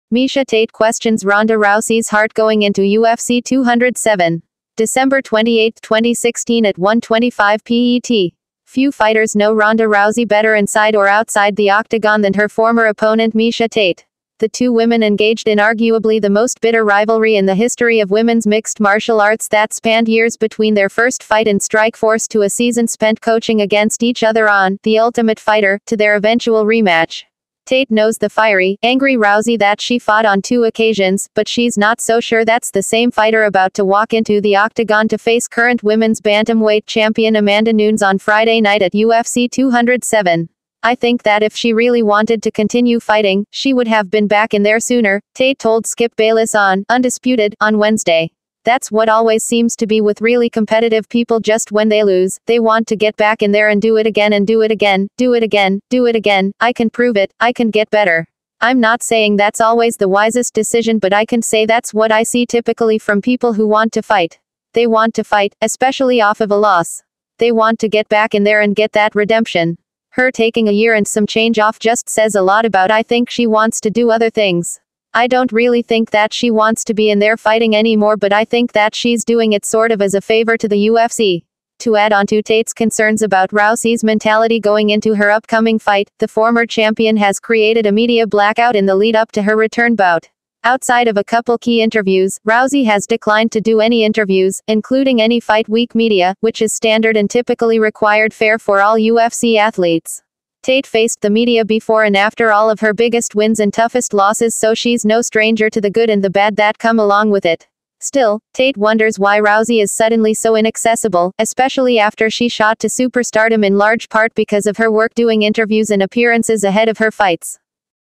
Miesha Tate questions Ronda Rousey's heart going into UFC 207. December 28, 2016 at 1:25 PET. Few fighters know Ronda Rousey better inside or outside the octagon than her former opponent Miesha Tate. The two women engaged in arguably the most bitter rivalry in the history of women's mixed martial arts that spanned years between their first fight in Strikeforce to a season spent coaching against each other on The Ultimate Fighter, to their eventual rematch. Tate knows the fiery, angry Rousey that she fought on 2 occasions, but she's not so sure that's the same fighter about to walk into the octagon to face current women's bantamweight champion Amanda Nunes on Friday night at UFC 207. I think that if she really wanted to continue fighting, she would have been back in there sooner, Tate told Skip Bayless on Undisputed on Wednesday. That's what always seems to be with really competitive people. Just when they lose, they want to get back in there and do it again and do it again, do it again, do it again. I can prove it, I can get better. I'm not saying that's always the wisest decision, but I can say that's what I see typically from people who want to fight. They want to fight, especially off of a loss. They want to get back in there and get that redemption. Her taking a year and some change off just says a lot about I think she wants to do other things. I don't really think that she wants to be in there fighting anymore, but I think that she's doing it sort of as a favor to the UFC. To add on to Tate's concerns about Rousey's mentality going into her upcoming fight, the former champion has created a media blackout in the lead up to her return bout. Outside of a couple key interviews, Rousey has declined to do any interviews, including any fight week media, which is standard and typically required fare for all UFC athletes. Tate faced the media before and after all of her biggest wins and toughest losses, so she's no stranger to the good and the bad that come along with it. Still, Tate wonders why Rousey is suddenly so inaccessible, especially after she shot to superstardom in large part because of her work doing interviews and appearances ahead of her fights.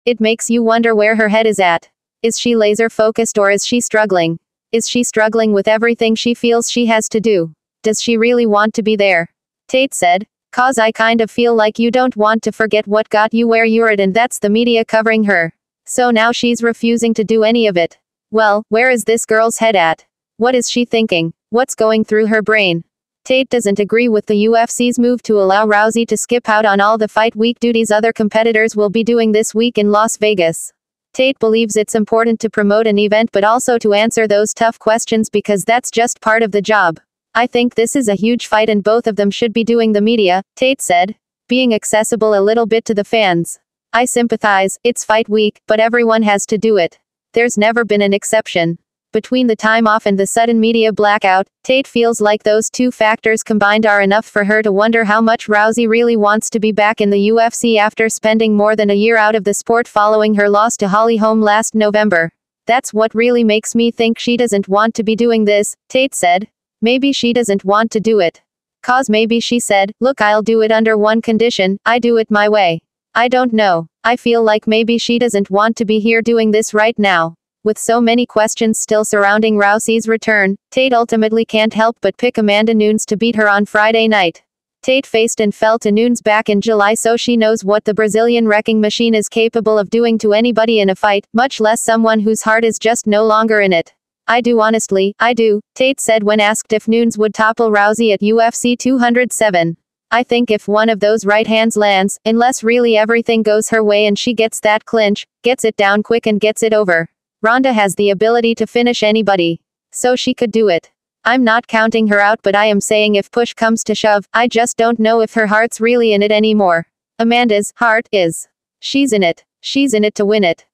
It makes you wonder where her head is at. Is she laser focused or is she struggling? Is she struggling with everything she feels she has to do? Does she really want to be there? Tate said, "'Cause I kind of feel like you don't want to forget what got you where you're at, and that's the media covering her. So now she's refusing to do any of it. Well, where is this girl's head at? What is she thinking? What's going through her brain?" Tate doesn't agree with the UFC's move to allow Rousey to skip out on all the fight week duties other competitors will be doing this week in Las Vegas. Tate believes it's important to promote an event but also to answer those tough questions because that's just part of the job. "I think this is a huge fight and both of them should be doing the media," Tate said. "Being accessible a little bit to the fans. I sympathize, it's fight week, but everyone has to do it. There's never been an exception." Between the time off and the sudden media blackout, Tate feels like those two factors combined are enough for her to wonder how much Rousey really wants to be back in the UFC after spending more than a year out of the sport following her loss to Holly Holm last November. "That's what really makes me think she doesn't want to be doing this," Tate said. "Maybe she doesn't want to do it. 'Cause maybe she said, 'Look, I'll do it under one condition, I do it my way.' I don't know. I feel like maybe she doesn't want to be here doing this right now." With so many questions still surrounding Rousey's return, Tate ultimately can't help but pick Amanda Nunes to beat her on Friday night. Tate faced and fell to Nunes back in July, so she knows what the Brazilian wrecking machine is capable of doing to anybody in a fight, much less someone whose heart is just no longer in it. "I do, honestly, I do," Tate said when asked if Nunes would topple Rousey at UFC 207. "I think if one of those right hands lands, unless really everything goes her way and she gets that clinch, gets it down quick and gets it over. Ronda has the ability to finish anybody. So she could do it. I'm not counting her out, but I am saying if push comes to shove, I just don't know if her heart's really in it anymore. Amanda's heart is. She's in it. She's in it to win it."